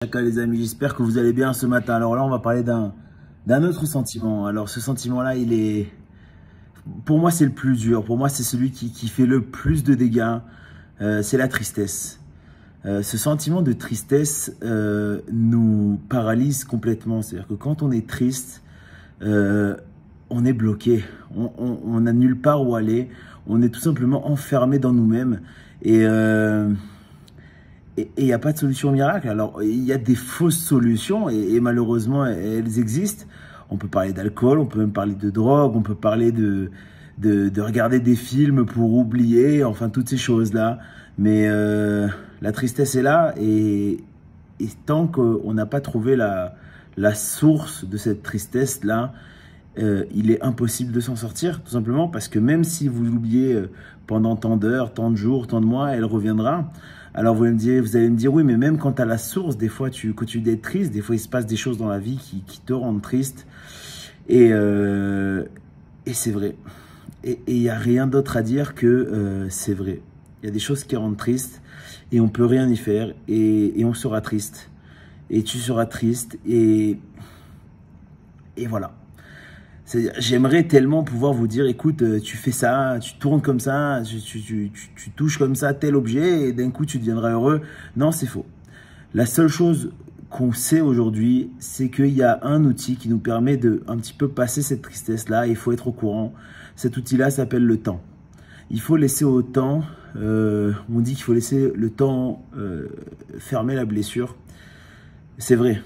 Chacun les amis, j'espère que vous allez bien ce matin. Alors là, on va parler d'un autre sentiment. Alors ce sentiment-là, pour moi, c'est le plus dur. Pour moi, c'est celui qui fait le plus de dégâts. C'est la tristesse. Ce sentiment de tristesse nous paralyse complètement. C'est-à-dire que quand on est triste, on est bloqué. On n'a nulle part où aller. On est tout simplement enfermé dans nous-mêmes. Et il n'y a pas de solution miracle. Alors, il y a des fausses solutions et malheureusement, elles existent. On peut parler d'alcool, on peut même parler de drogue, on peut parler de regarder des films pour oublier, enfin, toutes ces choses-là. Mais la tristesse est là et tant qu'on n'a pas trouvé la source de cette tristesse-là, il est impossible de s'en sortir, tout simplement parce que même si vous l'oubliez pendant tant d'heures, tant de jours, tant de mois, elle reviendra. Alors vous allez me dire, oui, mais même quand tu as la source, des fois tu continues d'être triste, des fois il se passe des choses dans la vie qui te rendent triste. Et c'est vrai. Et il n'y a rien d'autre à dire que c'est vrai. Il y a des choses qui rendent triste et on ne peut rien y faire et on sera triste. Et tu seras triste et voilà. J'aimerais tellement pouvoir vous dire, écoute, tu fais ça, tu tournes comme ça, tu touches comme ça tel objet et d'un coup tu deviendras heureux. Non, c'est faux. La seule chose qu'on sait aujourd'hui, c'est qu'il y a un outil qui nous permet de un petit peu passer cette tristesse-là. Il faut être au courant. Cet outil-là s'appelle le temps. Il faut laisser au temps, on dit qu'il faut laisser le temps fermer la blessure. C'est vrai.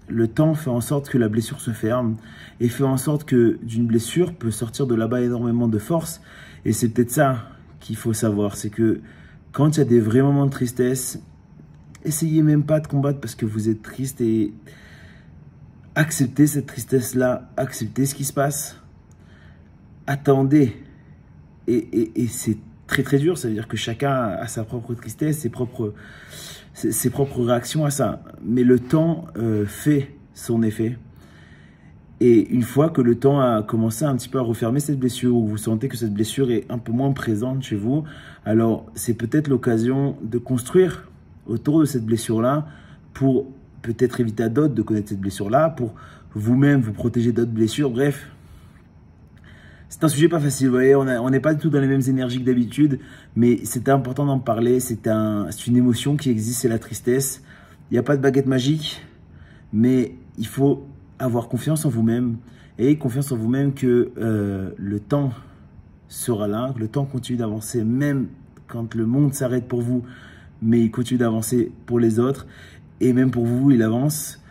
Le temps fait en sorte que la blessure se ferme et fait en sorte que d'une blessure peut sortir de là-bas énormément de force. Et c'est peut-être ça qu'il faut savoir, c'est que quand il y a des vrais moments de tristesse, essayez même pas de combattre parce que vous êtes triste et acceptez cette tristesse-là, acceptez ce qui se passe, attendez. Et c'est très très dur, ça veut dire que chacun a sa propre tristesse, ses propres réactions à ça. Mais le temps fait son effet. Et une fois que le temps a commencé un petit peu à refermer cette blessure, ou vous sentez que cette blessure est un peu moins présente chez vous, alors c'est peut-être l'occasion de construire autour de cette blessure-là pour peut-être éviter à d'autres de connaître cette blessure-là, pour vous-même vous protéger d'autres blessures. Bref, c'est un sujet pas facile, vous voyez, on n'est pas du tout dans les mêmes énergies que d'habitude, mais c'est important d'en parler, c'est une émotion qui existe, c'est la tristesse. Il n'y a pas de baguette magique, mais il faut avoir confiance en vous-même et confiance en vous-même que le temps sera là, que le temps continue d'avancer, même quand le monde s'arrête pour vous, mais il continue d'avancer pour les autres, et même pour vous, il avance.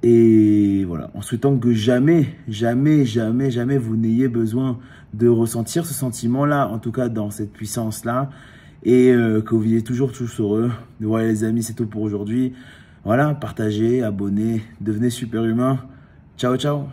Et voilà, en souhaitant que jamais, jamais, jamais, jamais vous n'ayez besoin de ressentir ce sentiment-là, en tout cas dans cette puissance-là, et que vous viviez toujours tous heureux. Voilà les amis, c'est tout pour aujourd'hui. Voilà, partagez, abonnez, devenez super humain. Ciao, ciao.